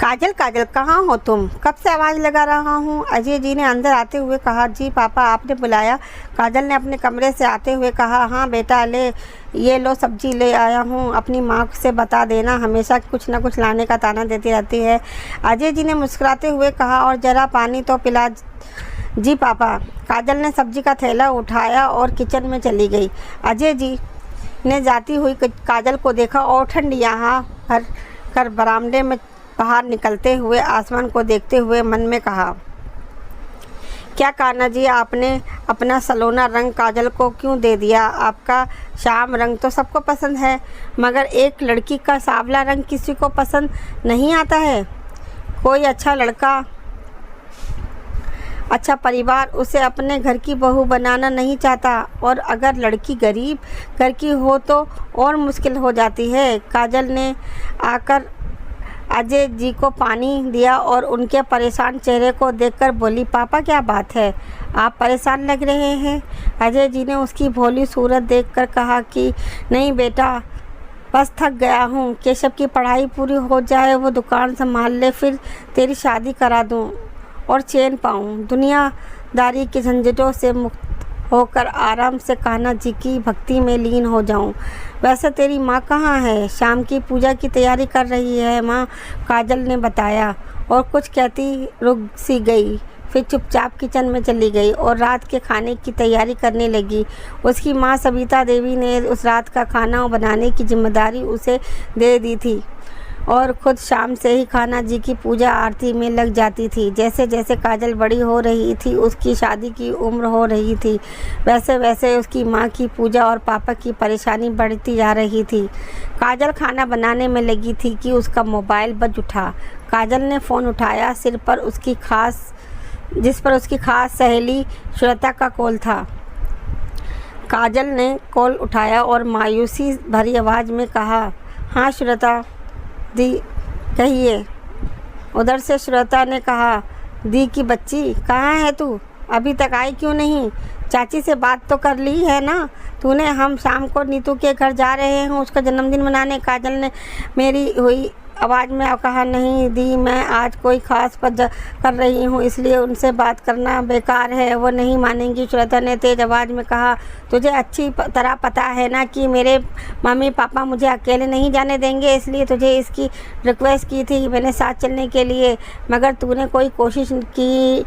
काजल काजल कहाँ हो तुम? कब से आवाज़ लगा रहा हूँ। अजय जी ने अंदर आते हुए कहा। जी पापा आपने बुलाया? काजल ने अपने कमरे से आते हुए कहा। हाँ बेटा ले, ये लो सब्जी ले आया हूँ, अपनी माँ से बता देना, हमेशा कुछ न कुछ लाने का ताना देती रहती है। अजय जी ने मुस्कुराते हुए कहा। और ज़रा पानी तो पिला। जी पापा। काजल ने सब्जी का थैला उठाया और किचन में चली गई। अजय जी ने जाती हुई काजल को देखा और ठंड यहाँ भर कर बरामदे में बाहर निकलते हुए आसमान को देखते हुए मन में कहा, क्या कान्हा जी आपने अपना सलोना रंग काजल को क्यों दे दिया? आपका शाम रंग तो सबको पसंद है, मगर एक लड़की का सांवला रंग किसी को पसंद नहीं आता है। कोई अच्छा लड़का, अच्छा परिवार उसे अपने घर की बहू बनाना नहीं चाहता, और अगर लड़की गरीब घर की हो तो और मुश्किल हो जाती है। काजल ने आकर अजय जी को पानी दिया और उनके परेशान चेहरे को देखकर बोली, पापा क्या बात है, आप परेशान लग रहे हैं? अजय जी ने उसकी भोली सूरत देखकर कहा कि नहीं बेटा, बस थक गया हूँ। केशव की पढ़ाई पूरी हो जाए, वो दुकान संभाल ले, फिर तेरी शादी करा दूँ और चैन पाऊँ, दुनियादारी के झंझटों से मुक्त होकर आराम से कान्हा जी की भक्ति में लीन हो जाऊं। वैसे तेरी माँ कहाँ है? शाम की पूजा की तैयारी कर रही है माँ, काजल ने बताया, और कुछ कहती रुक सी गई, फिर चुपचाप किचन में चली गई और रात के खाने की तैयारी करने लगी। उसकी माँ सविता देवी ने उस रात का खाना बनाने की जिम्मेदारी उसे दे दी थी और खुद शाम से ही कान्हा जी की पूजा आरती में लग जाती थी। जैसे जैसे काजल बड़ी हो रही थी, उसकी शादी की उम्र हो रही थी, वैसे वैसे उसकी माँ की पूजा और पापा की परेशानी बढ़ती जा रही थी। काजल खाना बनाने में लगी थी कि उसका मोबाइल बज उठा। काजल ने फ़ोन उठाया। जिस पर उसकी खास सहेली श्वेता का कॉल था। काजल ने कॉल उठाया और मायूसी भरी आवाज़ में कहा, हाँ श्वेता दी कहिए। उधर से श्वेता ने कहा, दी की बच्ची कहाँ है तू? अभी तक आई क्यों नहीं? चाची से बात तो कर ली है ना तूने? हम शाम को नीतू के घर जा रहे हैं उसका जन्मदिन मनाने। काजल ने मेरी हुई आवाज़ में कहा, नहीं दी, मैं आज कोई ख़ास बात कर रही हूँ, इसलिए उनसे बात करना बेकार है, वो नहीं मानेंगी। श्वेता ने तेज़ आवाज़ में कहा, तुझे अच्छी तरह पता है ना कि मेरे मम्मी पापा मुझे अकेले नहीं जाने देंगे, इसलिए तुझे इसकी रिक्वेस्ट की थी मैंने साथ चलने के लिए, मगर तूने कोई कोशिश की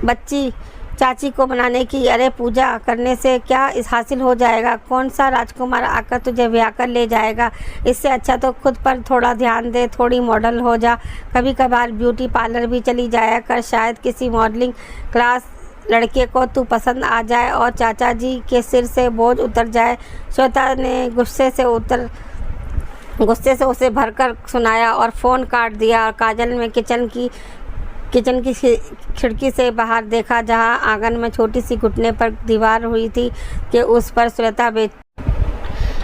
बच्ची चाची को मनाने की। अरे पूजा करने से क्या इस हासिल हो जाएगा? कौन सा राजकुमार आकर तुझे ब्याह कर ले जाएगा? इससे अच्छा तो खुद पर थोड़ा ध्यान दे, थोड़ी मॉडल हो जा, कभी कभार ब्यूटी पार्लर भी चली जाया कर, शायद किसी मॉडलिंग क्लास लड़के को तू पसंद आ जाए और चाचा जी के सिर से बोझ उतर जाए। श्वेता ने गुस्से से उसे भरकर सुनाया और फ़ोन काट दिया। और काजल में किचन की खिड़की से बाहर देखा, जहां आंगन में छोटी सी घुटने पर दीवार हुई थी कि उस पर श्वेता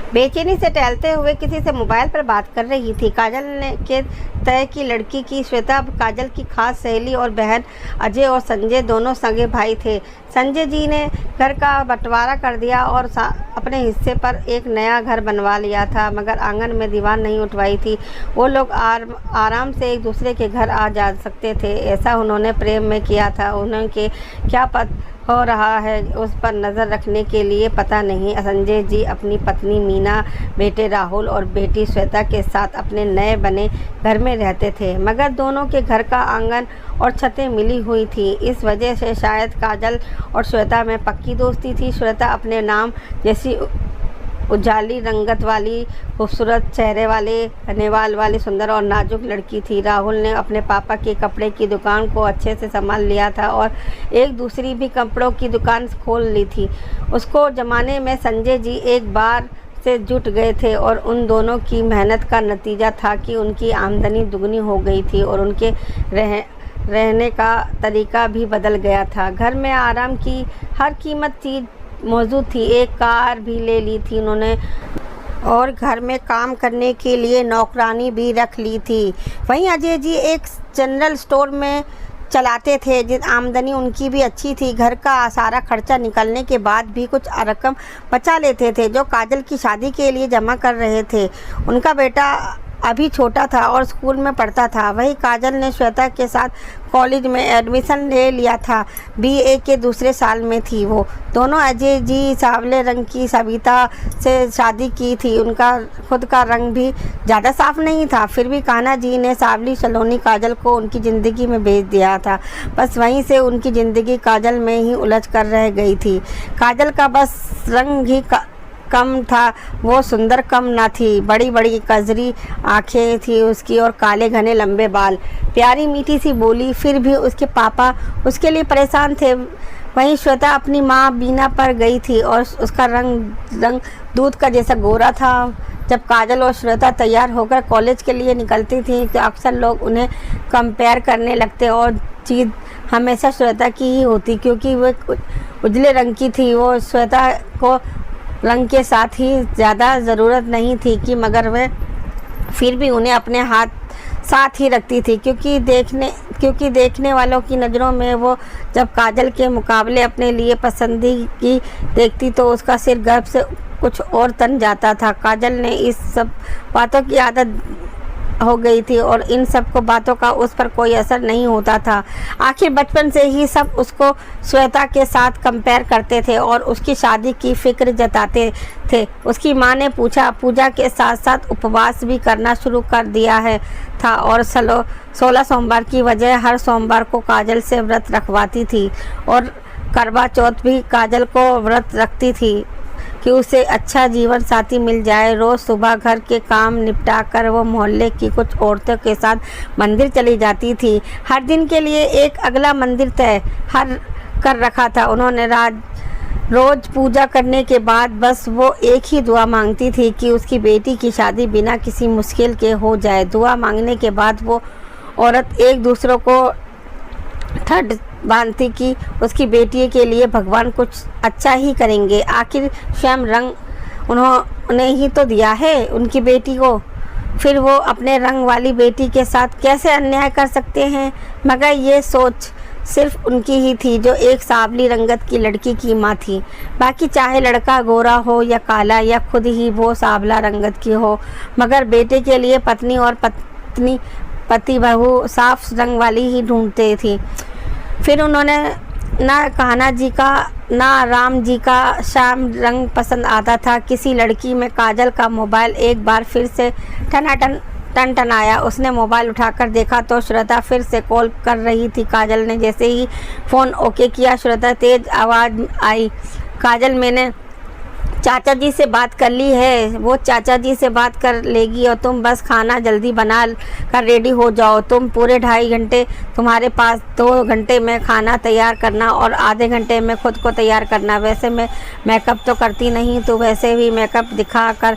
बेचैनी से टहलते हुए किसी से मोबाइल पर बात कर रही थी। काजल ने के तय की लड़की की श्वेता काजल की खास सहेली और बहन। अजय और संजय दोनों सगे भाई थे। संजय जी ने घर का बंटवारा कर दिया और अपने हिस्से पर एक नया घर बनवा लिया था, मगर आंगन में दीवार नहीं उठवाई थी। वो लोग आराम से एक दूसरे के घर आ जा सकते थे, ऐसा उन्होंने प्रेम में किया था। उन्होंने क्या पता हो रहा है उस पर नज़र रखने के लिए पता नहीं। संजय जी अपनी पत्नी मीना, बेटे राहुल और बेटी श्वेता के साथ अपने नए बने घर में रहते थे, मगर दोनों के घर का आंगन और छतें मिली हुई थी। इस वजह से शायद काजल और श्वेता में पक्की दोस्ती थी। श्वेता अपने नाम जैसी उजाली रंगत वाली, खूबसूरत चेहरे वाले, नेवाल वाली सुंदर और नाजुक लड़की थी। राहुल ने अपने पापा के कपड़े की दुकान को अच्छे से संभाल लिया था और एक दूसरी भी कपड़ों की दुकान खोल ली थी। उसको जमाने में संजय जी एक बार से जुट गए थे और उन दोनों की मेहनत का नतीजा था कि उनकी आमदनी दुगनी हो गई थी और उनके रहने का तरीका भी बदल गया था। घर में आराम की हर कीमत चीज़ मौजूद थी। एक कार भी ले ली थी उन्होंने और घर में काम करने के लिए नौकरानी भी रख ली थी। वहीं अजय जी एक जनरल स्टोर में चलाते थे, जिस आमदनी उनकी भी अच्छी थी। घर का सारा खर्चा निकलने के बाद भी कुछ रकम बचा लेते थे, जो काजल की शादी के लिए जमा कर रहे थे। उनका बेटा अभी छोटा था और स्कूल में पढ़ता था। वही काजल ने श्वेता के साथ कॉलेज में एडमिशन ले लिया था। बीए के दूसरे साल में थी वो। दोनों अजय जी सांवले रंग की सविता से शादी की थी। उनका खुद का रंग भी ज़्यादा साफ नहीं था, फिर भी कान्हा जी ने सांवली सलोनी काजल को उनकी ज़िंदगी में भेज दिया था। बस वहीं से उनकी ज़िंदगी काजल में ही उलझ कर रह गई थी। काजल का बस रंग ही कम था, वो सुंदर कम ना थी। बड़ी बड़ी कजरी आंखें थी उसकी और काले घने लंबे बाल, प्यारी मीठी सी बोली। फिर भी उसके पापा उसके लिए परेशान थे। वहीं श्वेता अपनी माँ बीना पर गई थी और उसका रंग दूध का जैसा गोरा था। जब काजल और श्वेता तैयार होकर कॉलेज के लिए निकलती थी तो अक्सर लोग उन्हें कंपेयर करने लगते और जीत हमेशा श्वेता की ही होती, क्योंकि वो उजले रंग की थी। वो श्वेता को रंग के साथ ही ज़्यादा ज़रूरत नहीं थी कि मगर वह फिर भी उन्हें अपने हाथ साथ ही रखती थी, क्योंकि देखने वालों की नज़रों में वो जब काजल के मुकाबले अपने लिए पसंदीदा देखती तो उसका सिर गर्व से कुछ और तन जाता था। काजल ने इस सब बातों की आदत हो गई थी और इन सब को बातों का उस पर कोई असर नहीं होता था। आखिर बचपन से ही सब उसको श्वेता के साथ कंपेयर करते थे और उसकी शादी की फिक्र जताते थे। उसकी माँ ने पूजा के साथ साथ उपवास भी करना शुरू कर दिया था और 16 सोमवार की वजह हर सोमवार को काजल से व्रत रखवाती थी और करवा चौथ भी काजल को व्रत रखती थी कि उसे अच्छा जीवन साथी मिल जाए। रोज़ सुबह घर के काम निपटाकर वो मोहल्ले की कुछ औरतों के साथ मंदिर चली जाती थी। हर दिन के लिए एक अगला मंदिर तय कर रखा था उन्होंने। रोज़ पूजा करने के बाद बस वो एक ही दुआ मांगती थी कि उसकी बेटी की शादी बिना किसी मुश्किल के हो जाए। दुआ मांगने के बाद वो औरत एक दूसरों को ठड बांधती कि उसकी बेटी के लिए भगवान कुछ अच्छा ही करेंगे। आखिर स्वयं रंग उन्होंने ही तो दिया है उनकी बेटी को, फिर वो अपने रंग वाली बेटी के साथ कैसे अन्याय कर सकते हैं। मगर ये सोच सिर्फ उनकी ही थी जो एक सांवली रंगत की लड़की की माँ थी। बाकी चाहे लड़का गोरा हो या काला या खुद ही वो सांवला रंगत की हो, मगर बेटे के लिए पत्नी और पति बहू साफ रंग वाली ही ढूंढते थी। फिर उन्होंने ना कान्हा जी का ना राम जी का श्याम रंग पसंद आता था। किसी लड़की में काजल का मोबाइल एक बार फिर से टनटनाया। उसने मोबाइल उठाकर देखा तो श्वेता फिर से कॉल कर रही थी। काजल ने जैसे ही फ़ोन ओके किया, श्वेता तेज़ आवाज़ आई, काजल मैंने चाचा जी से बात कर ली है। वो चाचा जी से बात कर लेगी और तुम बस खाना जल्दी बना कर रेडी हो जाओ। तुम पूरे 2.5 घंटे, तुम्हारे पास 2 घंटे में खाना तैयार करना और आधे घंटे में खुद को तैयार करना। वैसे मैं मेकअप तो करती नहीं, तो वैसे भी मेकअप दिखा कर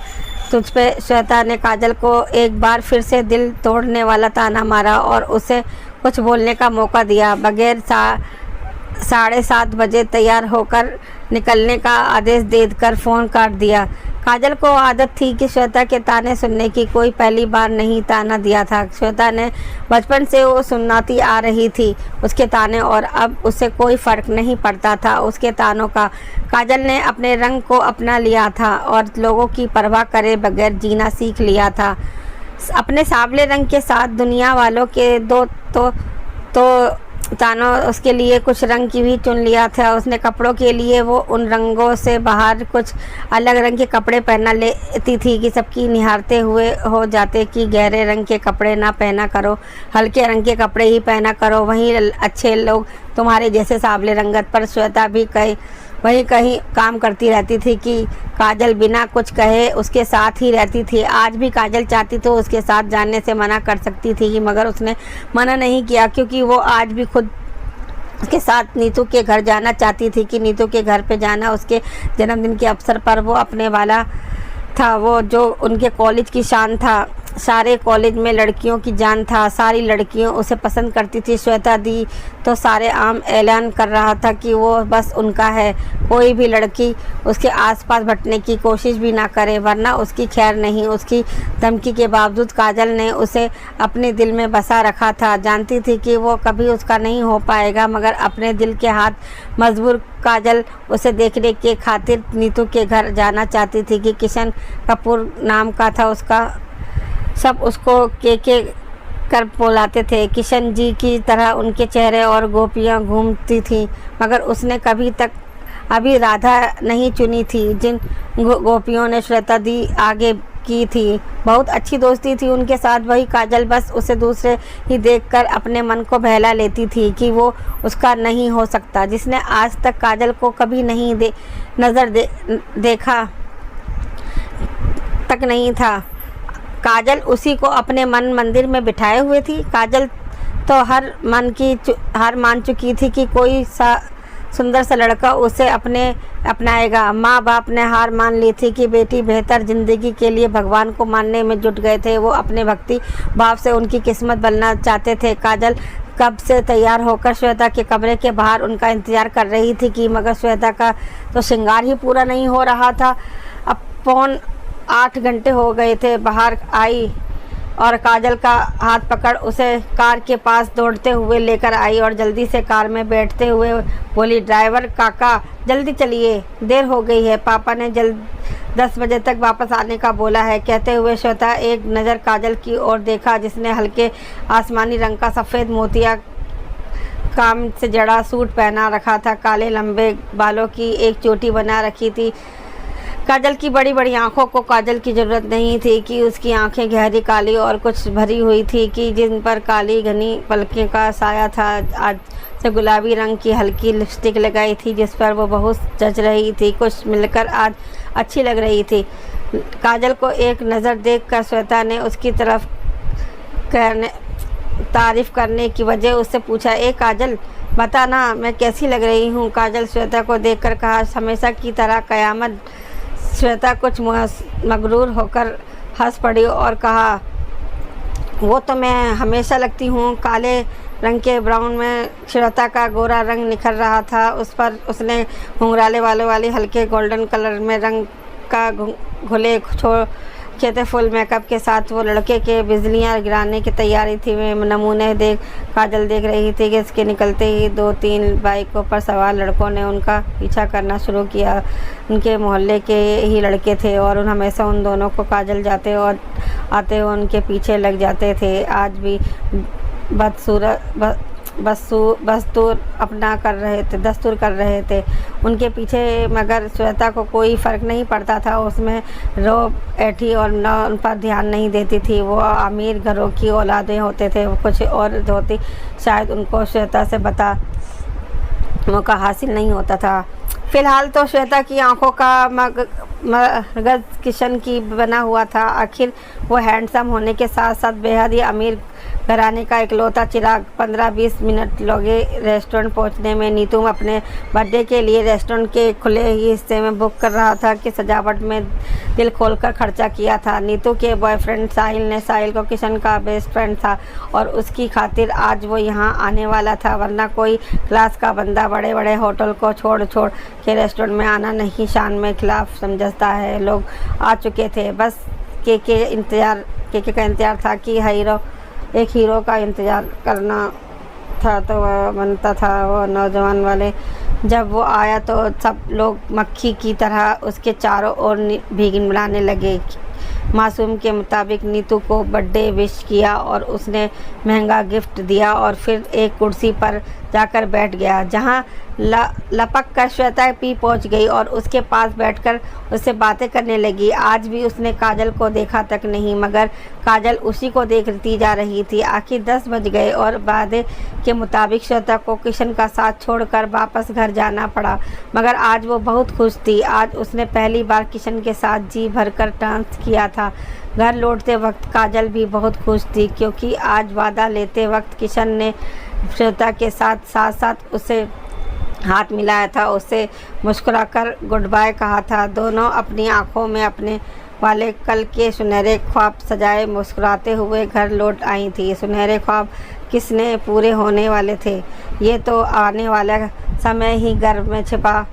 तुझ पे। श्वेता ने काजल को एक बार फिर से दिल तोड़ने वाला ताना मारा और उसे कुछ बोलने का मौका दिया बगैर 7:30 बजे तैयार होकर निकलने का आदेश देकर फ़ोन काट दिया। काजल को आदत थी कि श्वेता के ताने सुनने की। कोई पहली बार नहीं ताना दिया था। श्वेता ने बचपन से वो सुनाती आ रही थी उसके ताने और अब उसे कोई फ़र्क नहीं पड़ता था उसके तानों का। काजल ने अपने रंग को अपना लिया था और लोगों की परवाह करे बगैर जीना सीख लिया था। अपने सांवले रंग के साथ दुनिया वालों के तो तानों उसके लिए कुछ रंग की भी चुन लिया था उसने। कपड़ों के लिए वो उन रंगों से बाहर कुछ अलग रंग के कपड़े पहना लेती थी कि सबकी निहारते हुए हो जाते कि गहरे रंग के कपड़े ना पहना करो, हल्के रंग के कपड़े ही पहना करो, वहीं अच्छे लोग तुम्हारे जैसे सांवले रंगत। पर श्वेता भी वहीं कहीं काम करती रहती थी कि काजल बिना कुछ कहे उसके साथ ही रहती थी। आज भी काजल चाहती तो उसके साथ जाने से मना कर सकती थी, मगर उसने मना नहीं किया क्योंकि वो आज भी खुद उसके साथ नीतू के घर जाना चाहती थी कि नीतू के घर पे जाना उसके जन्मदिन के अवसर पर वो अपने वाला था। वो जो उनके कॉलेज की शान था, सारे कॉलेज में लड़कियों की जान था, सारी लड़कियों उसे पसंद करती थी। श्वेता दी तो सारे आम ऐलान कर रहा था कि वो बस उनका है, कोई भी लड़की उसके आसपास भटकने की कोशिश भी ना करे वरना उसकी खैर नहीं। उसकी धमकी के बावजूद काजल ने उसे अपने दिल में बसा रखा था। जानती थी कि वो कभी उसका नहीं हो पाएगा, मगर अपने दिल के हाथ मजबूर काजल उसे देखने के खातिर नीतू के घर जाना चाहती थी कि किशन कपूर नाम का था उसका सब उसको के कर बुलाते थे। किशन जी की तरह उनके चेहरे और गोपियाँ घूमती थीं, मगर उसने कभी तक अभी राधा नहीं चुनी थी जिन गोपियों ने श्वेता दी आगे की थी। बहुत अच्छी दोस्ती थी उनके साथ। वही काजल बस उसे दूसरे ही देखकर अपने मन को बहला लेती थी कि वो उसका नहीं हो सकता, जिसने आज तक काजल को कभी नहीं देखा तक नहीं था। काजल उसी को अपने मन मंदिर में बिठाए हुए थी। काजल तो हार मान चुकी थी कि कोई सुंदर सा लड़का उसे अपनाएगा। माँ बाप ने हार मान ली थी कि बेटी बेहतर ज़िंदगी के लिए भगवान को मानने में जुट गए थे। वो अपने भक्ति भाव से उनकी किस्मत बनना चाहते थे। काजल कब से तैयार होकर श्वेता के कमरे के बाहर उनका इंतज़ार कर रही थी कि मगर श्वेता का तो श्रृंगार ही पूरा नहीं हो रहा था। अब पौन 8 घंटे हो गए थे। बाहर आई और काजल का हाथ पकड़ उसे कार के पास दौड़ते हुए लेकर आई और जल्दी से कार में बैठते हुए बोली, ड्राइवर काका जल्दी चलिए, देर हो गई है। पापा ने 10 बजे तक वापस आने का बोला है। कहते हुए श्वेता एक नज़र काजल की ओर देखा, जिसने हल्के आसमानी रंग का सफ़ेद मोतिया काम से जड़ा सूट पहना रखा था। काले लंबे बालों की एक चोटी बना रखी थी। काजल की बड़ी बड़ी आंखों को काजल की ज़रूरत नहीं थी कि उसकी आंखें गहरी काली और कुछ भरी हुई थी कि जिन पर काली घनी पलकों का साया था। आज से गुलाबी रंग की हल्की लिपस्टिक लगाई थी जिस पर वो बहुत जच रही थी। कुछ मिलकर आज अच्छी लग रही थी। काजल को एक नज़र देखकर श्वेता ने उसकी तरफ तारीफ़ करने की वजह उससे पूछा, ए काजल बता ना मैं कैसी लग रही हूँ। काजल श्वेता को देखकर कहा, हमेशा की तरह कयामत। श्वेता कुछ मगरूर होकर हंस पड़ी और कहा, वो तो मैं हमेशा लगती हूँ। काले रंग के ब्राउन में श्वेता का गोरा रंग निखर रहा था। उस पर उसने घुंघराले बालों वाली हल्के गोल्डन कलर में रंग का घुले किए थे। फुल मेकअप के साथ वो लड़के के बिजलियाँ गिराने की तैयारी थी। वे नमूने काजल देख रही थी कि इसके निकलते ही 2-3 बाइकों पर सवार लड़कों ने उनका पीछा करना शुरू किया। उनके मोहल्ले के ही लड़के थे और हमेशा उन दोनों को काजल जाते और आते हुए उनके पीछे लग जाते थे। आज भी दस्तूर कर रहे थे उनके पीछे, मगर श्वेता को कोई फ़र्क नहीं पड़ता था। उसमें रोब ऐठी और न उन पर ध्यान नहीं देती थी। वो अमीर घरों की औलादें होते थे। कुछ और होती शायद उनको श्वेता से मौका हासिल नहीं होता था। फ़िलहाल तो श्वेता की आंखों का मगज़ किशन की बना हुआ था। आखिर वो हैंडसम होने के साथ साथ बेहद ही अमीर घराने का इकलौता चिराग। 15-20 मिनट लगे रेस्टोरेंट पहुंचने में। नीतू अपने बर्थडे के लिए रेस्टोरेंट के खुले ही हिस्से में बुक कर रहा था कि सजावट में दिल खोलकर खर्चा किया था। नीतू के बॉयफ्रेंड साहिल को किशन का बेस्ट फ्रेंड था और उसकी खातिर आज वो यहाँ आने वाला था। वरना कोई क्लास का बंदा बड़े बड़े होटल को छोड़ के रेस्टोरेंट में आना नहीं शान में खिलाफ समझता है। लोग आ चुके थे। बस के का इंतज़ार था कि एक हीरो का इंतज़ार करना था तो वह बनता था। वो नौजवान वाले जब वो आया तो सब लोग मक्खी की तरह उसके चारों ओर भिगमलाने लगे। मासूम के मुताबिक नीतू को बर्थडे विश किया और उसने महंगा गिफ्ट दिया और फिर एक कुर्सी पर जाकर बैठ गया जहां लपक कर श्वेता भी पहुंच गई और उसके पास बैठकर उससे बातें करने लगी। आज भी उसने काजल को देखा तक नहीं, मगर काजल उसी को देखती जा रही थी। आखिर 10 बज गए और वादे के मुताबिक श्वेता को किशन का साथ छोड़कर वापस घर जाना पड़ा, मगर आज वो बहुत खुश थी। आज उसने पहली बार किशन के साथ जी भरकर डांस किया था। घर लौटते वक्त काजल भी बहुत खुश थी क्योंकि आज वादा लेते वक्त किशन ने श्वेता के साथ उसे हाथ मिलाया था, उससे मुस्कुराकर गुड बाय कहा था। दोनों अपनी आंखों में अपने वाले कल के सुनहरे ख्वाब सजाए मुस्कुराते हुए घर लौट आई थी। सुनहरे ख्वाब किसने पूरे होने वाले थे, ये तो आने वाला समय ही गर्भ में छिपा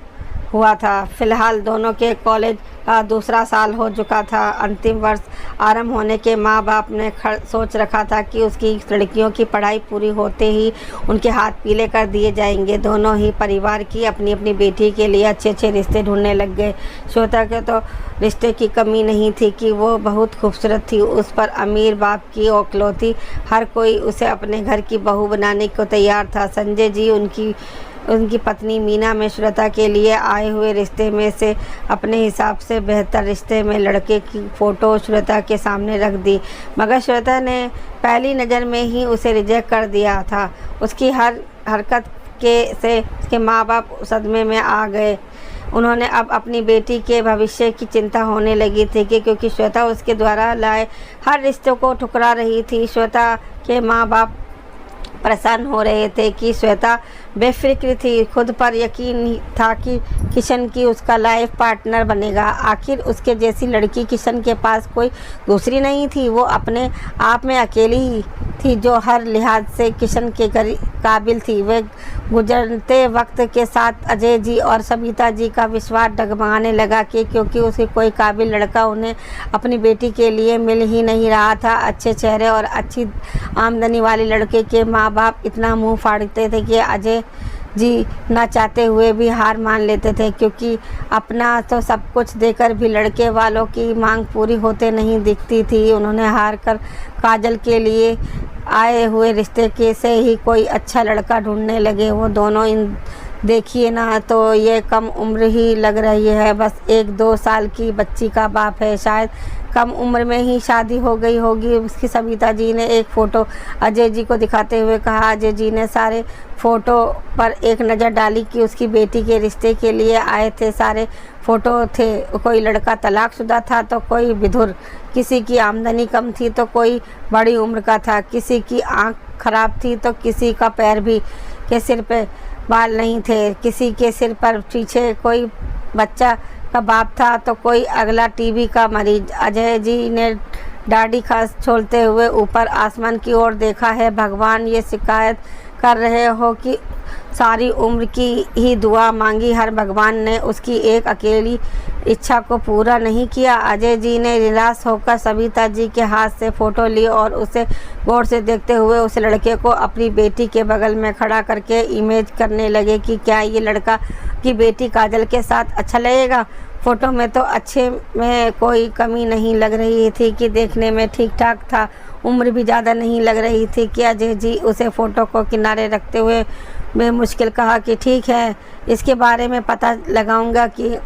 हुआ था। फिलहाल दोनों के कॉलेज का दूसरा साल हो चुका था। अंतिम वर्ष आरंभ होने के माँ बाप ने सोच रखा था कि उसकी लड़कियों की पढ़ाई पूरी होते ही उनके हाथ पीले कर दिए जाएंगे। दोनों ही परिवार की अपनी अपनी बेटी के लिए अच्छे अच्छे रिश्ते ढूंढने लग गए। श्वेता के तो रिश्ते की कमी नहीं थी कि वो बहुत खूबसूरत थी। उस पर अमीर बाप की औकलौती हर कोई उसे अपने घर की बहू बनाने को तैयार था। संजय जी उनकी पत्नी मीना में श्वेता के लिए आए हुए रिश्ते में से अपने हिसाब से बेहतर रिश्ते में लड़के की फ़ोटो श्वेता के सामने रख दी, मगर श्वेता ने पहली नज़र में ही उसे रिजेक्ट कर दिया था। उसकी हर हरकत से उसके माँ बाप सदमे में आ गए। उन्होंने अब अपनी बेटी के भविष्य की चिंता होने लगी थी क्योंकि श्वेता उसके द्वारा लाए हर रिश्तों को ठुकरा रही थी। श्वेता के माँ बाप परेशान हो रहे थे कि श्वेता बेफिक्र थी, खुद पर यकीन था कि किशन की उसका लाइफ पार्टनर बनेगा। आखिर उसके जैसी लड़की किशन के पास कोई दूसरी नहीं थी। वो अपने आप में अकेली ही थी जो हर लिहाज से किशन के काबिल थी। वे गुजरते वक्त के साथ अजय जी और सविता जी का विश्वास डगमगाने लगा कि क्योंकि उसे कोई काबिल लड़का उन्हें अपनी बेटी के लिए मिल ही नहीं रहा था। अच्छे चेहरे और अच्छी आमदनी वाले लड़के के माँ बाप इतना मुंह फाड़ते थे कि अजय जी ना चाहते हुए भी हार मान लेते थे, क्योंकि अपना तो सब कुछ देकर भी लड़के वालों की मांग पूरी होते नहीं दिखती थी। उन्होंने हार कर काजल के लिए आए हुए रिश्ते के से ही कोई अच्छा लड़का ढूंढने लगे। वो दोनों देखिए ना तो ये कम उम्र ही लग रही है, बस 1-2 साल की बच्ची का बाप है। शायद कम उम्र में ही शादी हो गई होगी उसकी। सविता जी ने एक फ़ोटो अजय जी को दिखाते हुए कहा। अजय जी ने सारे फ़ोटो पर एक नज़र डाली कि उसकी बेटी के रिश्ते के लिए आए थे। सारे फ़ोटो थे, कोई लड़का तलाकशुदा था तो कोई विधुर, किसी की आमदनी कम थी तो कोई बड़ी उम्र का था, किसी की आँख खराब थी तो किसी का पैर भी के सिर पे बाल नहीं थे, किसी के सिर पर पीछे कोई बच्चा का बाप था तो कोई अगला टीबी का मरीज। अजय जी ने दाढ़ी खास छोड़ते हुए ऊपर आसमान की ओर देखा है। भगवान ये शिकायत कर रहे हो कि सारी उम्र की ही दुआ मांगी, हर भगवान ने उसकी एक अकेली इच्छा को पूरा नहीं किया। अजय जी ने निराश होकर सविता जी के हाथ से फ़ोटो ली और उसे गौर से देखते हुए उस लड़के को अपनी बेटी के बगल में खड़ा करके इमेज करने लगे कि क्या ये लड़का की बेटी काजल के साथ अच्छा लगेगा। फ़ोटो में तो अच्छे में कोई कमी नहीं लग रही थी कि देखने में ठीक ठाक था, उम्र भी ज़्यादा नहीं लग रही थी कि अजय जी उसे फ़ोटो को किनारे रखते हुए बेमुश्किल कहा कि ठीक है, इसके बारे में पता लगाऊंगा कि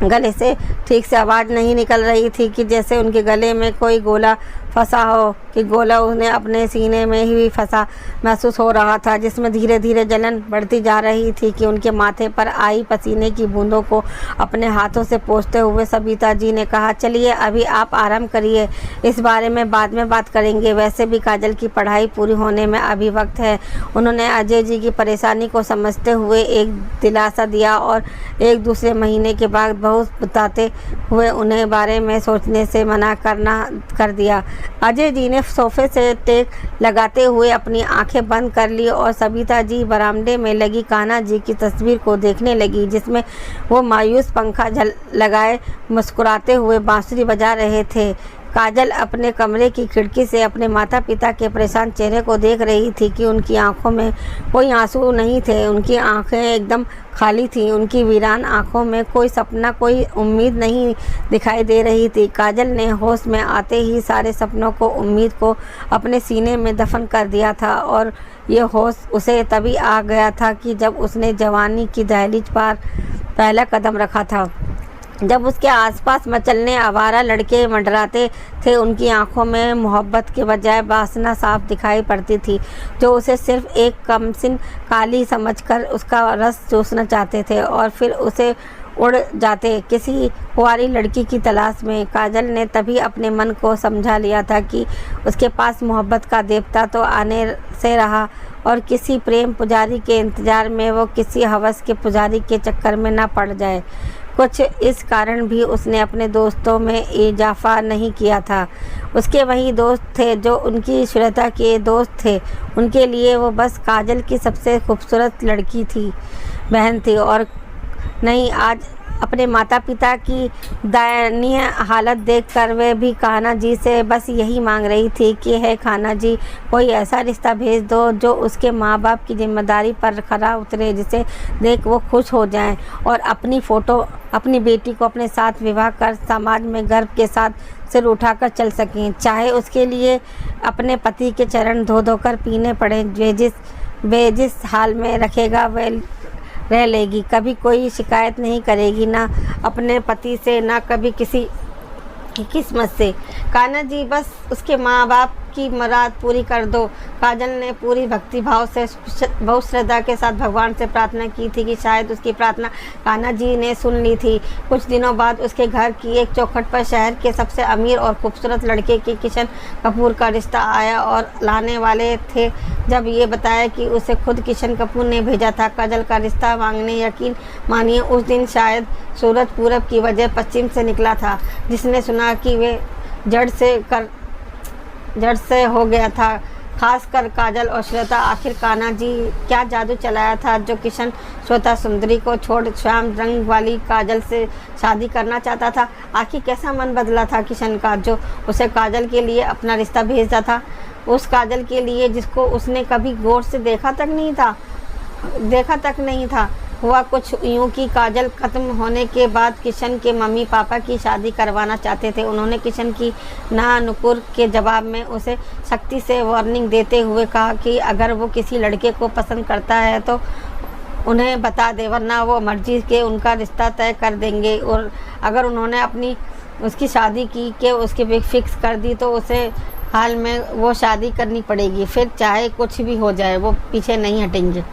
गले से ठीक से आवाज़ नहीं निकल रही थी कि जैसे उनके गले में कोई गोला फंसा हो, कि गोला उन्हें अपने सीने में ही फंसा महसूस हो रहा था, जिसमें धीरे धीरे जलन बढ़ती जा रही थी कि उनके माथे पर आई पसीने की बूंदों को अपने हाथों से पोंछते हुए सविता जी ने कहा, चलिए अभी आप आराम करिए, इस बारे में बाद में बात करेंगे। वैसे भी काजल की पढ़ाई पूरी होने में अभी वक्त है। उन्होंने अजय जी की परेशानी को समझते हुए एक दिलासा दिया और एक दूसरे महीने के बाद बहुत बताते हुए उन्हें बारे में सोचने से मना कर दिया। अजय जी ने सोफे से टेक लगाते हुए अपनी आंखें बंद कर ली और सविता जी बरामदे में लगी कान्हा जी की तस्वीर को देखने लगी, जिसमें वो मायूस पंखा लगाए मुस्कुराते हुए बांसुरी बजा रहे थे। काजल अपने कमरे की खिड़की से अपने माता पिता के परेशान चेहरे को देख रही थी कि उनकी आंखों में कोई आंसू नहीं थे, उनकी आंखें एकदम खाली थीं। उनकी वीरान आंखों में कोई सपना, कोई उम्मीद नहीं दिखाई दे रही थी। काजल ने होश में आते ही सारे सपनों को, उम्मीद को अपने सीने में दफन कर दिया था और ये होश उसे तभी आ गया था कि जब उसने जवानी की दहलीज पर पहला कदम रखा था। जब उसके आसपास मचलने आवारा लड़के मंडराते थे, उनकी आंखों में मोहब्बत के बजाय वासना साफ दिखाई पड़ती थी, जो उसे सिर्फ एक कमसिन काली समझकर उसका रस चूसना चाहते थे और फिर उसे उड़ जाते किसी कुंवारी लड़की की तलाश में। काजल ने तभी अपने मन को समझा लिया था कि उसके पास मोहब्बत का देवता तो आने से रहा और किसी प्रेम पुजारी के इंतज़ार में वो किसी हवस के पुजारी के चक्कर में ना पड़ जाए। कुछ इस कारण भी उसने अपने दोस्तों में इजाफा नहीं किया था। उसके वही दोस्त थे जो उनकी श्वेता के दोस्त थे। उनके लिए वो बस काजल की सबसे खूबसूरत लड़की थी, बहन थी और नहीं। आज अपने माता पिता की दयनीय हालत देखकर वे भी कान्हा जी से बस यही मांग रही थी कि हे कान्हा जी, कोई ऐसा रिश्ता भेज दो जो उसके माँ बाप की जिम्मेदारी पर खरा उतरे, जिसे देख वो खुश हो जाएं और अपनी बेटी को अपने साथ विवाह कर समाज में गर्व के साथ सिर उठाकर चल सकें। चाहे उसके लिए अपने पति के चरण धो धोकर पीने पड़े, वे जिस हाल में रखेगा वह रह लेगी। कभी कोई शिकायत नहीं करेगी, ना अपने पति से, ना कभी किसी की किस्मत से। कान्हा जी, बस उसके माँ बाप की मुराद पूरी कर दो। काजल ने पूरी भक्ति भाव से बहुत श्रद्धा के साथ भगवान से प्रार्थना की थी कि शायद उसकी प्रार्थना कान्हा जी ने सुन ली थी। कुछ दिनों बाद उसके घर की एक चौखट पर शहर के सबसे अमीर और खूबसूरत लड़के के किशन कपूर का रिश्ता आया और लाने वाले थे जब ये बताया कि उसे खुद किशन कपूर ने भेजा था काजल का रिश्ता मांगने। यकीन मानिए, उस दिन शायद सूरज पूरब की वजह पश्चिम से निकला था। जिसने सुना कि वे जड़ से हो गया था, खासकर काजल और श्वेता। आखिर कान्हा जी क्या जादू चलाया था जो किशन श्वेता सुंदरी को छोड़ श्याम रंग वाली काजल से शादी करना चाहता था? आखिर कैसा मन बदला था किशन का जो उसे काजल के लिए अपना रिश्ता भेजता था, उस काजल के लिए जिसको उसने कभी गौर से देखा तक नहीं था। हुआ कुछ यूँ कि काजल ख़त्म होने के बाद किशन के मम्मी पापा की शादी करवाना चाहते थे। उन्होंने किशन की नानुकुर के जवाब में उसे सख्ती से वार्निंग देते हुए कहा कि अगर वो किसी लड़के को पसंद करता है तो उन्हें बता दे, वरना वो मर्जी के उनका रिश्ता तय कर देंगे। और अगर उन्होंने उसकी शादी की कि उसकी फिक्स कर दी तो उसे हाल में वो शादी करनी पड़ेगी, फिर चाहे कुछ भी हो जाए वो पीछे नहीं हटेंगे।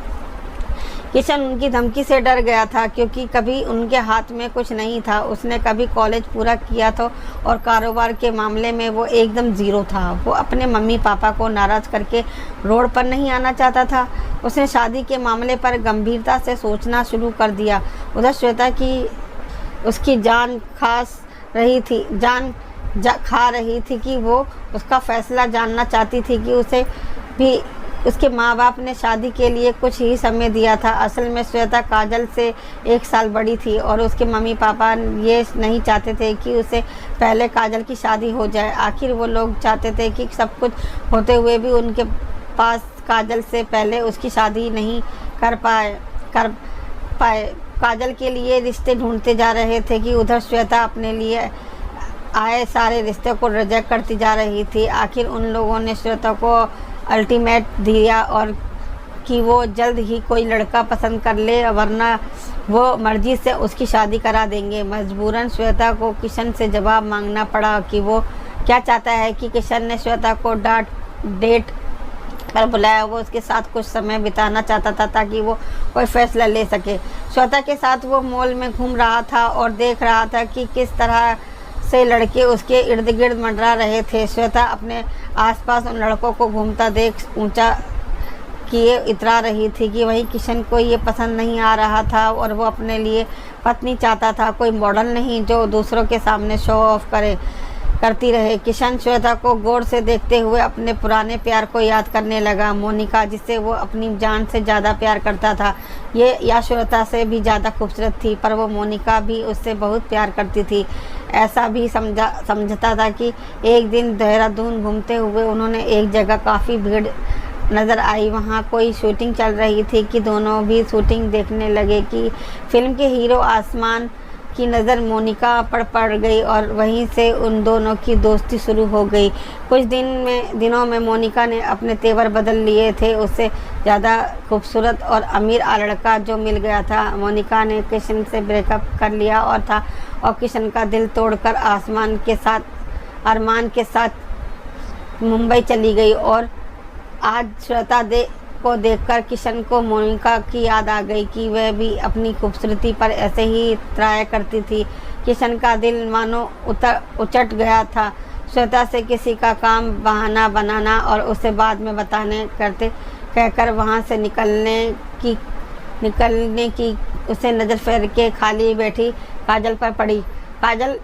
किशन उनकी धमकी से डर गया था क्योंकि कभी उनके हाथ में कुछ नहीं था। उसने कभी कॉलेज पूरा किया था और कारोबार के मामले में वो एकदम ज़ीरो था। वो अपने मम्मी पापा को नाराज़ करके रोड पर नहीं आना चाहता था। उसने शादी के मामले पर गंभीरता से सोचना शुरू कर दिया। उधर श्वेता की उसकी जान खा रही थी कि वो उसका फ़ैसला जानना चाहती थी कि उसे भी उसके माँ बाप ने शादी के लिए कुछ ही समय दिया था। असल में श्वेता काजल से 1 साल बड़ी थी और उसके मम्मी पापा ये नहीं चाहते थे कि उसे पहले काजल की शादी हो जाए। आखिर वो लोग चाहते थे कि सब कुछ होते हुए भी उनके पास काजल से पहले उसकी शादी नहीं कर पाए। काजल के लिए रिश्ते ढूंढते जा रहे थे कि उधर श्वेता अपने लिए आए सारे रिश्ते को रिजेक्ट करती जा रही थी। आखिर उन लोगों ने श्वेता को अल्टीमेट दिया और कि वो जल्द ही कोई लड़का पसंद कर ले, वरना वो मर्जी से उसकी शादी करा देंगे। मजबूरन श्वेता को किशन से जवाब मांगना पड़ा कि वो क्या चाहता है। कि किशन ने श्वेता को डेट पर बुलाया। वो उसके साथ कुछ समय बिताना चाहता था ताकि वो कोई फैसला ले सके। श्वेता के साथ वो मॉल में घूम रहा था और देख रहा था कि किस तरह से लड़के उसके इर्द गिर्द मंडरा रहे थे। श्वेता अपने आसपास उन लड़कों को घूमता देख ऊंचा किए इतरा रही थी कि वही किशन को ये पसंद नहीं आ रहा था और वो अपने लिए पत्नी चाहता था, कोई मॉडल नहीं जो दूसरों के सामने शो ऑफ करती रहे। किशन श्वेता को गौर से देखते हुए अपने पुराने प्यार को याद करने लगा। मोनिका, जिसे वो अपनी जान से ज़्यादा प्यार करता था, ये या श्वेता से भी ज़्यादा खूबसूरत थी, पर वो मोनिका भी उससे बहुत प्यार करती थी। ऐसा भी समझता था कि एक दिन देहरादून घूमते हुए उन्होंने एक जगह काफ़ी भीड़ नज़र आई। वहाँ कोई शूटिंग चल रही थी कि दोनों भी शूटिंग देखने लगे कि फिल्म के हीरो आसमान की नज़र मोनिका पर पड़ गई और वहीं से उन दोनों की दोस्ती शुरू हो गई। कुछ दिनों में मोनिका ने अपने तेवर बदल लिए थे। उससे ज़्यादा खूबसूरत और अमीर लड़का जो मिल गया था। मोनिका ने किशन से ब्रेकअप कर लिया और किशन का दिल तोड़कर अरमान के साथ मुंबई चली गई। और आज श्वेता को देखकर किशन को मोनिका की याद आ गई कि वह भी अपनी खूबसूरती पर ऐसे ही त्राया करती थी। किशन का दिल मानो उचट गया था। श्वेता से किसी का काम बहाना बनाना और उसे बाद में बताने कहकर वहाँ से निकलने की उसे नज़र फेर के खाली बैठी काजल पर पड़ी। काजल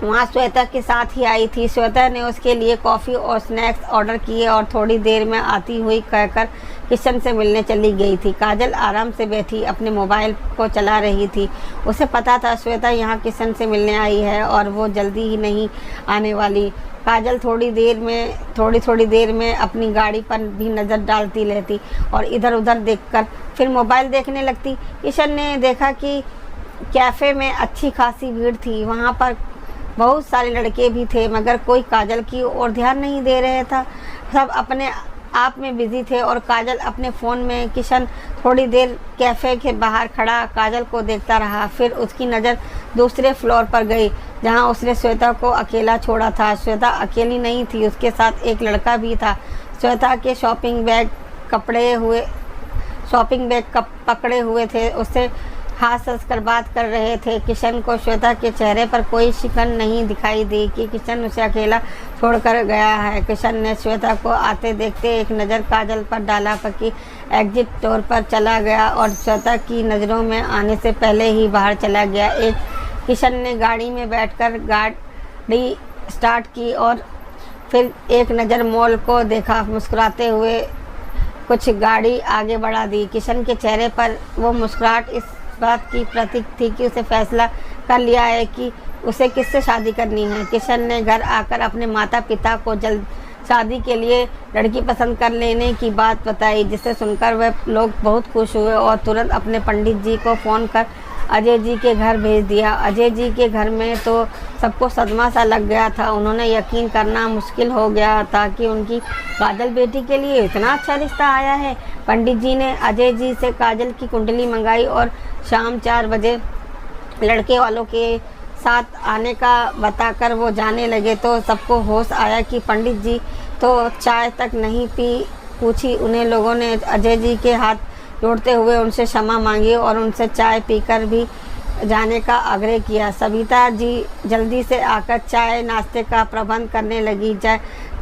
वहाँ श्वेता के साथ ही आई थी। श्वेता ने उसके लिए कॉफ़ी और स्नैक्स ऑर्डर किए और थोड़ी देर में आती हुई कहकर किशन से मिलने चली गई थी। काजल आराम से बैठी अपने मोबाइल को चला रही थी। उसे पता था श्वेता यहाँ किशन से मिलने आई है और वो जल्दी ही नहीं आने वाली। काजल थोड़ी देर में अपनी गाड़ी पर भी नज़र डालती रहती और इधर उधर देखकर फिर मोबाइल देखने लगती। किशन ने देखा कि कैफ़े में अच्छी खासी भीड़ थी। वहाँ पर बहुत सारे लड़के भी थे मगर कोई काजल की ओर ध्यान नहीं दे रहे था। सब अपने आप में बिजी थे और काजल अपने फ़ोन में। किशन थोड़ी देर कैफ़े के बाहर खड़ा काजल को देखता रहा। फिर उसकी नज़र दूसरे फ्लोर पर गई जहां उसने श्वेता को अकेला छोड़ा था। श्वेता अकेली नहीं थी, उसके साथ एक लड़का भी था। श्वेता के शॉपिंग बैग पकड़े हुए थे। उससे हंस कर बात कर रहे थे। किशन को श्वेता के चेहरे पर कोई शिकन नहीं दिखाई दी कि किशन उसे अकेला छोड़कर गया है। किशन ने श्वेता को आते देखते एक नज़र काजल पर डाला, पकी एग्जिट डोर पर चला गया और श्वेता की नज़रों में आने से पहले ही बाहर चला गया। किशन ने गाड़ी में बैठकर गाड़ी स्टार्ट की और फिर एक नज़र मॉल को देखा। मुस्कुराते हुए कुछ गाड़ी आगे बढ़ा दी। किशन के चेहरे पर वो मुस्कुराहट इस बात की प्रतीक थी कि उसे फैसला कर लिया है कि उसे किससे शादी करनी है। किशन ने घर आकर अपने माता पिता को जल्द शादी के लिए लड़की पसंद कर लेने की बात बताई, जिसे सुनकर वह लोग बहुत खुश हुए और तुरंत अपने पंडित जी को फ़ोन कर अजय जी के घर भेज दिया। अजय जी के घर में तो सबको सदमा सा लग गया था। उन्होंने यकीन करना मुश्किल हो गया था कि उनकी काजल बेटी के लिए इतना अच्छा रिश्ता आया है। पंडित जी ने अजय जी से काजल की कुंडली मंगाई और शाम 4 बजे लड़के वालों के साथ आने का बताकर वो जाने लगे तो सबको होश आया कि पंडित जी तो चाय तक नहीं पूछी। उन्हें लोगों ने अजय जी के हाथ जोड़ते हुए उनसे क्षमा मांगी और उनसे चाय पीकर भी जाने का आग्रह किया। सविता जी जल्दी से आकर चाय नाश्ते का प्रबंध करने लगी।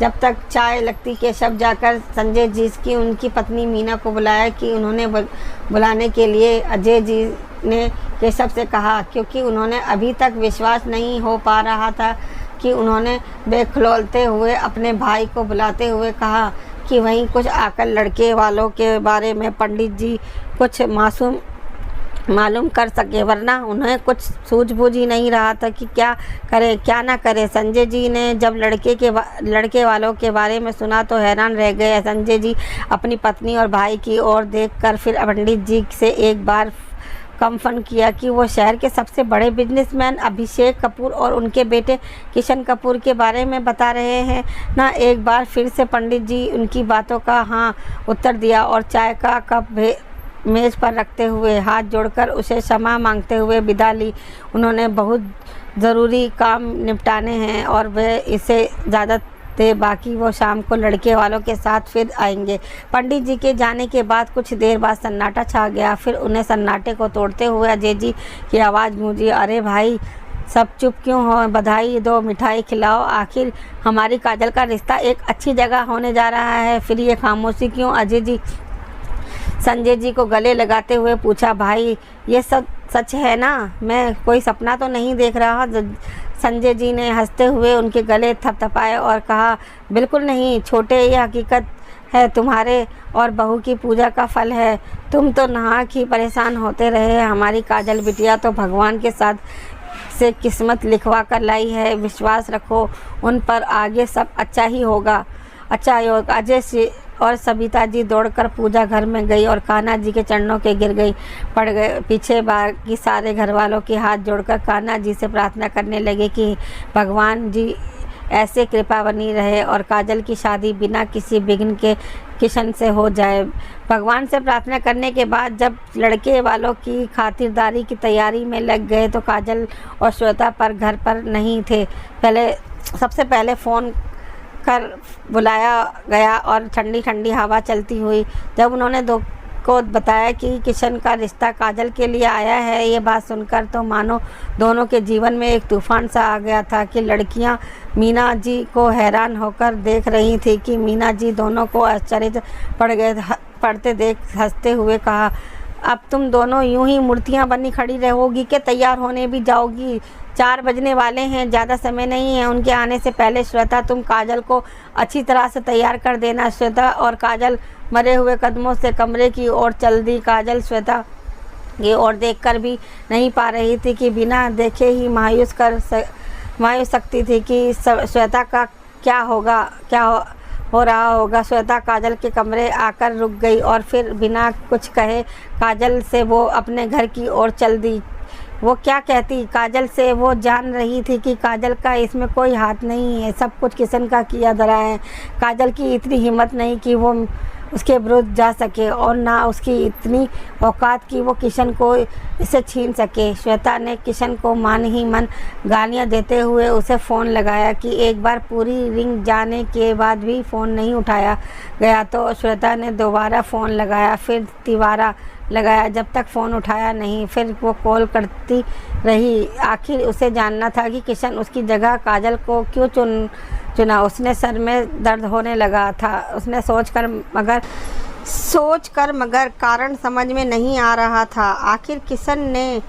जब तक चाय लगती केशव जाकर संजय जी की उनकी पत्नी मीना को बुलाया कि उन्होंने बुलाने के लिए अजय जी ने केशव से कहा, क्योंकि उन्होंने अभी तक विश्वास नहीं हो पा रहा था कि उन्होंने बेखलौलते हुए अपने भाई को बुलाते हुए कहा कि वहीं कुछ आकर लड़के वालों के बारे में पंडित जी कुछ मालूम कर सके, वरना उन्हें कुछ सूझबूझ ही नहीं रहा था कि क्या करे क्या ना करे। संजय जी ने जब लड़के वालों के बारे में सुना तो हैरान रह गए। संजय जी अपनी पत्नी और भाई की ओर देखकर फिर पंडित जी से एक बार कंफर्म किया कि वो शहर के सबसे बड़े बिजनेसमैन अभिषेक कपूर और उनके बेटे किशन कपूर के बारे में बता रहे हैं ना। एक बार फिर से पंडित जी उनकी बातों का हाँ उत्तर दिया और चाय का कप मेज़ पर रखते हुए हाथ जोड़कर उसे क्षमा मांगते हुए विदा ली। उन्होंने बहुत ज़रूरी काम निपटाने हैं और वे इसे ज़्यादा थे, बाकी वो शाम को लड़के वालों के साथ फिर आएंगे। पंडित जी के जाने के बाद कुछ देर बाद सन्नाटा छा गया। फिर उन्हें सन्नाटे को तोड़ते हुए अजय जी की आवाज़ गूंजी, अरे भाई सब चुप क्यों हो, बधाई दो, मिठाई खिलाओ, आखिर हमारी काजल का रिश्ता एक अच्छी जगह होने जा रहा है। फिर ये खामोशी क्यों? अजय जी संजय जी को गले लगाते हुए पूछा, भाई ये सब सच है ना, मैं कोई सपना तो नहीं देख रहा? संजय जी ने हंसते हुए उनके गले थपथपाए और कहा, बिल्कुल नहीं छोटे, ये हकीकत है, तुम्हारे और बहू की पूजा का फल है। तुम तो नहा के परेशान होते रहे, हमारी काजल बिटिया तो भगवान के साथ से किस्मत लिखवा कर लाई है। विश्वास रखो उन पर, आगे सब अच्छा ही होगा। अजय से और सविता जी दौड़कर पूजा घर में गई और कान्हा जी के चरणों के पड़ गए। पीछे बाकी सारे घर वालों के हाथ जोड़कर कान्हा जी से प्रार्थना करने लगे कि भगवान जी ऐसे कृपा बनी रहे और काजल की शादी बिना किसी विघ्न के किशन से हो जाए। भगवान से प्रार्थना करने के बाद जब लड़के वालों की खातिरदारी की तैयारी में लग गए तो काजल और श्वेता पर घर पर नहीं थे। सबसे पहले फ़ोन कर बुलाया गया और ठंडी ठंडी हवा चलती हुई जब उन्होंने को बताया कि किशन का रिश्ता काजल के लिए आया है। ये बात सुनकर तो मानो दोनों के जीवन में एक तूफान सा आ गया था कि लड़कियां मीना जी को हैरान होकर देख रही थी कि मीना जी दोनों को आश्चर्य पड़ते देख हंसते हुए कहा, अब तुम दोनों यूं ही मूर्तियां बनी खड़ी रहोगी कि तैयार होने भी जाओगी? 4 बजने वाले हैं, ज़्यादा समय नहीं है उनके आने से पहले। श्वेता तुम काजल को अच्छी तरह से तैयार कर देना। श्वेता और काजल मरे हुए कदमों से कमरे की ओर चल दी। काजल श्वेता की ओर देखकर भी नहीं पा रही थी कि बिना देखे ही मायूस सकती थी कि श्वेता का क्या हो रहा होगा। श्वेता काजल के कमरे आकर रुक गई और फिर बिना कुछ कहे काजल से वो अपने घर की ओर चल दी। वो क्या कहती काजल से, वो जान रही थी कि काजल का इसमें कोई हाथ नहीं है, सब कुछ किशन का किया धरा है। काजल की इतनी हिम्मत नहीं कि वो उसके विरुद्ध जा सके और ना उसकी इतनी औकात कि वो किशन को इसे छीन सके। श्वेता ने किशन को मन ही मन गालियाँ देते हुए उसे फ़ोन लगाया कि एक बार पूरी रिंग जाने के बाद भी फ़ोन नहीं उठाया गया तो श्वेता ने दोबारा फ़ोन लगाया, फिर तिबारा लगाया, जब तक फ़ोन उठाया नहीं। फिर वो कॉल करती रही। आखिर उसे जानना था कि किशन उसकी जगह काजल को क्यों चुना। उसने सर में दर्द होने लगा था। उसने सोचकर मगर कारण समझ में नहीं आ रहा था। आखिर किशन ने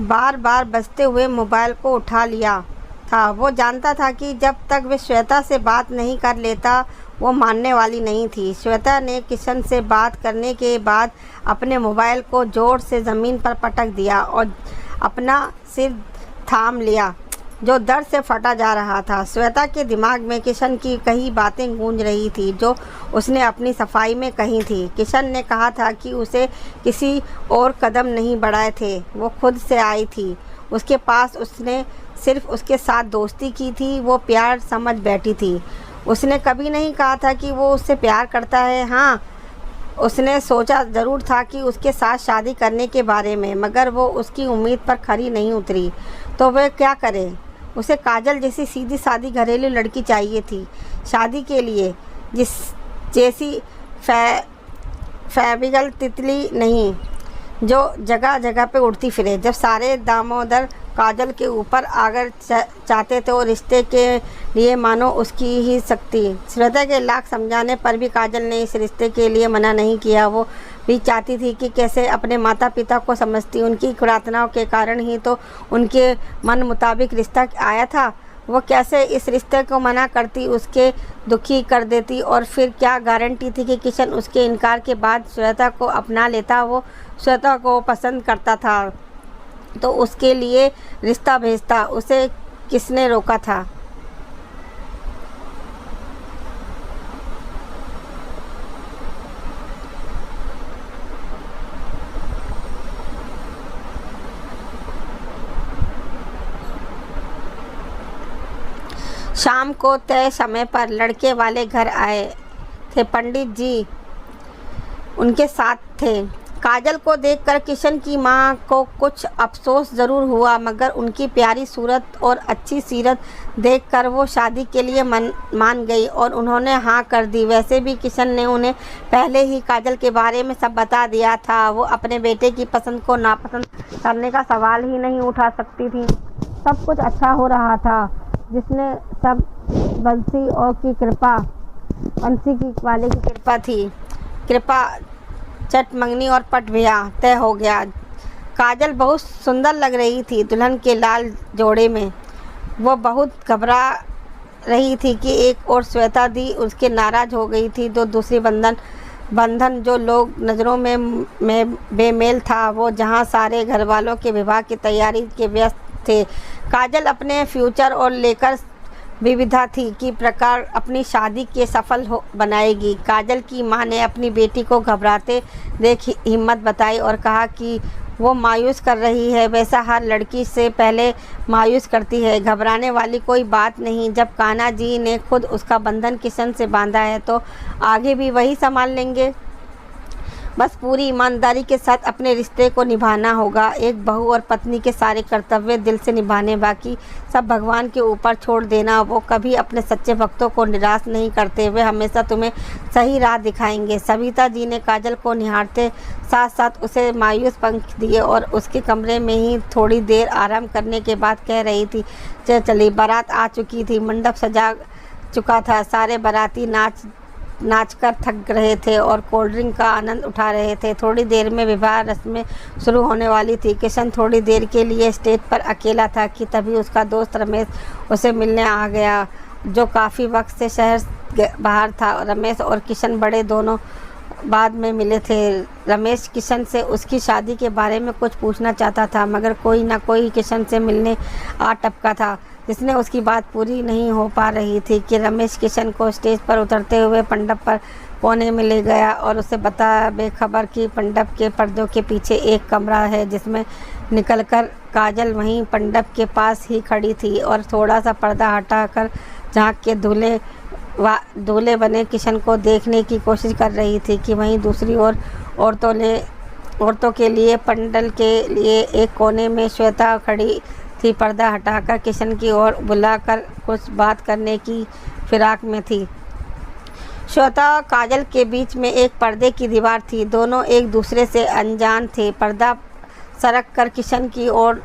बार बार बजते हुए मोबाइल को उठा लिया था। वो जानता था कि जब तक वे श्वेता से बात नहीं कर लेता वो मानने वाली नहीं थी। श्वेता ने किशन से बात करने के बाद अपने मोबाइल को जोर से ज़मीन पर पटक दिया और अपना सिर थाम लिया जो दर्द से फटा जा रहा था। श्वेता के दिमाग में किशन की कई बातें गूंज रही थी जो उसने अपनी सफाई में कही थी। किशन ने कहा था कि उसे किसी और कदम नहीं बढ़ाए थे, वो खुद से आई थी उसके पास। उसने सिर्फ उसके साथ दोस्ती की थी, वो प्यार समझ बैठी थी। उसने कभी नहीं कहा था कि वो उससे प्यार करता है। हाँ, उसने सोचा ज़रूर था कि उसके साथ शादी करने के बारे में, मगर वो उसकी उम्मीद पर खरी नहीं उतरी। तो वह क्या करे? उसे काजल जैसी सीधी सादी घरेलू लड़की चाहिए थी शादी के लिए, जैसी फैबिगल तितली नहीं जो जगह जगह पे उड़ती फिरे। जब सारे दामोदर काजल के ऊपर आकर चाहते तो रिश्ते के लिए मानो उसकी ही शक्ति। श्वेता के लाख समझाने पर भी काजल ने इस रिश्ते के लिए मना नहीं किया। वो भी चाहती थी कि कैसे अपने माता पिता को समझती। उनकी प्रार्थनाओं के कारण ही तो उनके मन मुताबिक रिश्ता आया था। वो कैसे इस रिश्ते को मना करती, उसके दुखी कर देती। और फिर क्या गारंटी थी कि किशन उसके इनकार के बाद श्वेता को अपना लेता। वो श्वेता को पसंद करता था तो उसके लिए रिश्ता भेजता। उसे किसने रोका था? शाम को तय समय पर लड़के वाले घर आए थे। पंडित जी उनके साथ थे। काजल को देखकर किशन की माँ को कुछ अफसोस ज़रूर हुआ, मगर उनकी प्यारी सूरत और अच्छी सीरत देखकर वो शादी के लिए मान गई और उन्होंने हाँ कर दी। वैसे भी किशन ने उन्हें पहले ही काजल के बारे में सब बता दिया था। वो अपने बेटे की पसंद को नापसंद करने का सवाल ही नहीं उठा सकती थी। सब कुछ अच्छा हो रहा था, जिसने सब बंसी वाले की कृपा थी। कृपा चट मंगनी और पट ब्याह तय हो गया। काजल बहुत सुंदर लग रही थी दुल्हन के लाल जोड़े में। वो बहुत घबरा रही थी कि एक और श्वेता दी उसके नाराज़ हो गई थी तो दूसरी बंधन जो लोग नज़रों में बेमेल था। वो जहाँ सारे घर वालों के विवाह की तैयारी के व्यस्त थे, काजल अपने फ्यूचर और लेकर विविधा थी कि प्रकार अपनी शादी के सफल बनाएगी। काजल की मां ने अपनी बेटी को घबराते देख हिम्मत बताई और कहा कि वो मायूस कर रही है, वैसा हर लड़की से पहले मायूस करती है। घबराने वाली कोई बात नहीं। जब कान्हा जी ने खुद उसका बंधन किशन से बांधा है तो आगे भी वही संभाल लेंगे। बस पूरी ईमानदारी के साथ अपने रिश्ते को निभाना होगा। एक बहू और पत्नी के सारे कर्तव्य दिल से निभाने, बाकी सब भगवान के ऊपर छोड़ देना। वो कभी अपने सच्चे भक्तों को निराश नहीं करते, वे हमेशा तुम्हें सही राह दिखाएंगे। सविता जी ने काजल को निहारते साथ साथ उसे मायूस पंख दिए और उसके कमरे में ही थोड़ी देर आराम करने के बाद कह रही थी, चली बारात आ चुकी थी, मंडप सजा चुका था, सारे बाराती नाच नाचकर थक रहे थे और कोल्ड ड्रिंक का आनंद उठा रहे थे। थोड़ी देर में विवाह रस्में शुरू होने वाली थी। किशन थोड़ी देर के लिए स्टेज पर अकेला था कि तभी उसका दोस्त रमेश उसे मिलने आ गया, जो काफ़ी वक्त से शहर बाहर था। रमेश और किशन बड़े दोनों बाद में मिले थे। रमेश किशन से उसकी शादी के बारे में कुछ पूछना चाहता था, मगर कोई ना कोई किशन से मिलने आ टपका था, जिसने उसकी बात पूरी नहीं हो पा रही थी कि रमेश किशन को स्टेज पर उतरते हुए मंडप पर कोने में ले गया और उसे बता बेखबर कि मंडप के पर्दों के पीछे एक कमरा है, जिसमें निकलकर काजल वहीं मंडप के पास ही खड़ी थी और थोड़ा सा पर्दा हटाकर झांक के दूल्हे बने किशन को देखने की कोशिश कर रही थी कि वहीं दूसरी ओर औरतों के लिए पंडल के लिए एक कोने में श्वेता खड़ी थी। पर्दा हटाकर किशन की ओर बुलाकर कुछ बात करने की फिराक में थी। श्वेता और काजल के बीच में एक पर्दे की दीवार थी। दोनों एक दूसरे से अनजान थे। पर्दा सरक कर किशन की ओर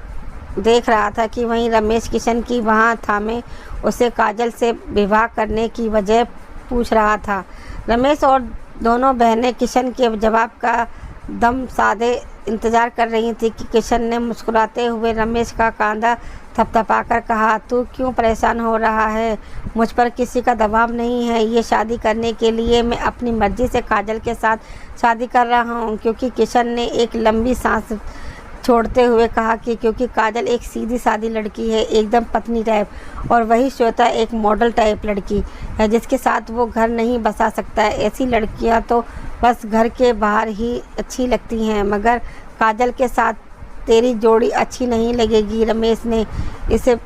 देख रहा था कि वहीं रमेश किशन की वहाँ थामे उसे काजल से विवाह करने की वजह पूछ रहा था। रमेश और दोनों बहनें किशन के जवाब का दम साधे इंतज़ार कर रही थी कि किशन ने मुस्कुराते हुए रमेश का कंधा थपथपाकर कहा, तू क्यों परेशान हो रहा है? मुझ पर किसी का दबाव नहीं है। ये शादी करने के लिए मैं अपनी मर्ज़ी से काजल के साथ शादी कर रहा हूँ। क्योंकि किशन ने एक लंबी सांस छोड़ते हुए कहा कि क्योंकि काजल एक सीधी सादी लड़की है, एकदम पत्नी टाइप, और वही श्वेता एक मॉडल टाइप लड़की है जिसके साथ वो घर नहीं बसा सकता है। ऐसी लड़कियां तो बस घर के बाहर ही अच्छी लगती हैं, मगर काजल के साथ तेरी जोड़ी अच्छी नहीं लगेगी। रमेश ने इसे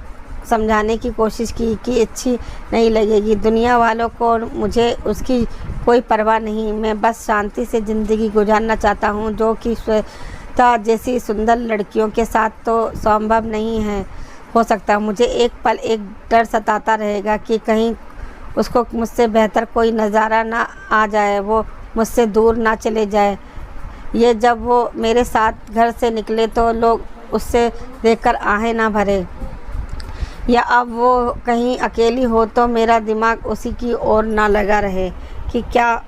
समझाने की कोशिश की कि अच्छी नहीं लगेगी। दुनिया वालों को मुझे उसकी कोई परवाह नहीं। मैं बस शांति से ज़िंदगी गुजारना चाहता हूँ, जो कि श्वेता जैसी सुंदर लड़कियों के साथ तो संभव नहीं है हो सकता। मुझे एक पल एक डर सताता रहेगा कि कहीं उसको मुझसे बेहतर कोई नज़ारा ना आ जाए, वो मुझसे दूर ना चले जाए। ये जब वो मेरे साथ घर से निकले तो लोग उससे देखकर आहें ना भरे, या अब वो कहीं अकेली हो तो मेरा दिमाग उसी की ओर ना लगा रहे कि क्या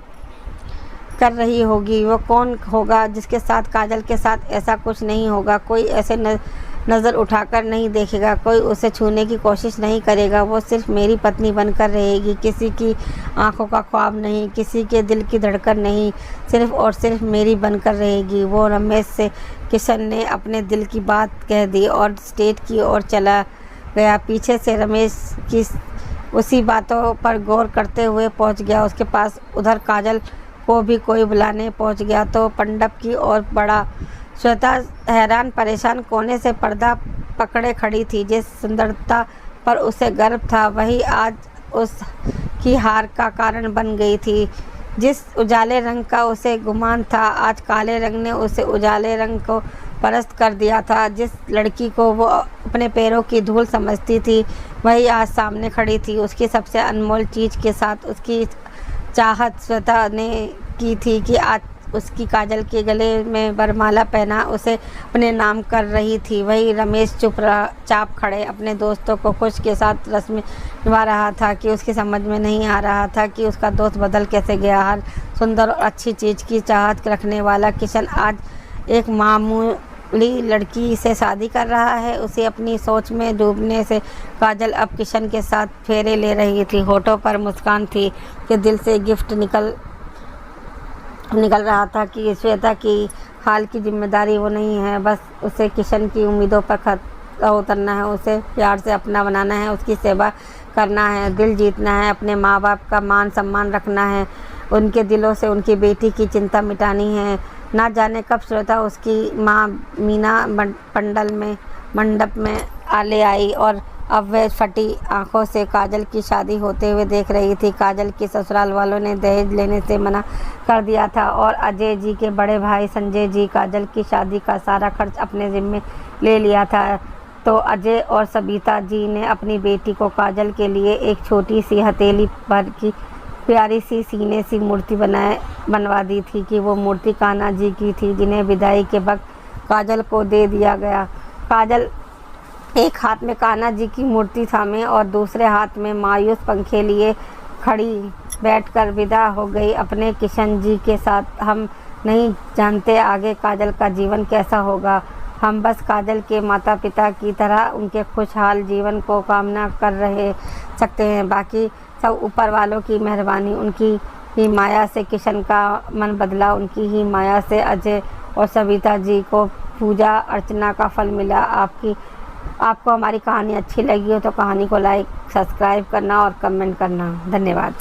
कर रही होगी। वो कौन होगा जिसके साथ काजल के साथ ऐसा कुछ नहीं होगा। कोई ऐसे नज़र उठाकर नहीं देखेगा, कोई उसे छूने की कोशिश नहीं करेगा। वो सिर्फ मेरी पत्नी बनकर रहेगी, किसी की आंखों का ख्वाब नहीं, किसी के दिल की धड़कन नहीं, सिर्फ और सिर्फ मेरी बनकर रहेगी। वो रमेश से किशन ने अपने दिल की बात कह दी और स्टेज की ओर चला गया। पीछे से रमेश की उसी बातों पर गौर करते हुए पहुंच गया उसके पास। उधर काजल को भी कोई बुलाने पहुंच गया तो मंडप की ओर बढ़ा। श्वेता हैरान परेशान कोने से पर्दा पकड़े खड़ी थी। जिस सुंदरता पर उसे गर्व था, वही आज उसकी हार का कारण बन गई थी। जिस उजाले रंग का उसे गुमान था, आज काले रंग ने उसे उजाले रंग को परस्त कर दिया था। जिस लड़की को वो अपने पैरों की धूल समझती थी, वही आज सामने खड़ी थी, उसकी सबसे अनमोल चीज़ के साथ। उसकी चाहत श्वेता ने की थी कि आज उसकी काजल के गले में वरमाला पहना उसे अपने नाम कर रही थी। वही रमेश चुपचाप खड़े अपने दोस्तों को खुश के साथ रस्म निभा रहा था कि उसकी समझ में नहीं आ रहा था कि उसका दोस्त बदल कैसे गया। हर सुंदर और अच्छी चीज़ की चाहत रखने वाला किशन आज एक मामूली लड़की से शादी कर रहा है। उसे अपनी सोच में डूबने से काजल अब किशन के साथ फेरे ले रही थी। होठों पर मुस्कान थी कि दिल से गिफ्ट निकल रहा था कि श्वेता की हाल की जिम्मेदारी वो नहीं है, बस उसे किशन की उम्मीदों पर खरा उतरना है, उसे प्यार से अपना बनाना है, उसकी सेवा करना है, दिल जीतना है, अपने माँ बाप का मान सम्मान रखना है, उनके दिलों से उनकी बेटी की चिंता मिटानी है। ना जाने कब श्वेता उसकी माँ मीना मंडप में ले आई और अब वह फटी आंखों से काजल की शादी होते हुए देख रही थी। काजल की ससुराल वालों ने दहेज लेने से मना कर दिया था और अजय जी के बड़े भाई संजय जी काजल की शादी का सारा खर्च अपने जिम्मे ले लिया था। तो अजय और सबिता जी ने अपनी बेटी को काजल के लिए एक छोटी सी हथेली भर की प्यारी सी सीने सी मूर्ति बनवा दी थी कि वो मूर्ति कान्हा जी की थी, जिन्हें विदाई के वक्त काजल को दे दिया गया। काजल एक हाथ में कान्हा जी की मूर्ति थामे और दूसरे हाथ में मायूस पंखे लिए खड़ी बैठकर विदा हो गई अपने किशन जी के साथ। हम नहीं जानते आगे काजल का जीवन कैसा होगा। हम बस काजल के माता पिता की तरह उनके खुशहाल जीवन को कामना कर रहे सकते हैं। बाकी सब ऊपर वालों की मेहरबानी। उनकी ही माया से किशन का मन बदला, उनकी ही माया से अजय और सविता जी को पूजा अर्चना का फल मिला। आपको हमारी कहानी अच्छी लगी हो तो कहानी को लाइक सब्सक्राइब करना और कमेंट करना। धन्यवाद।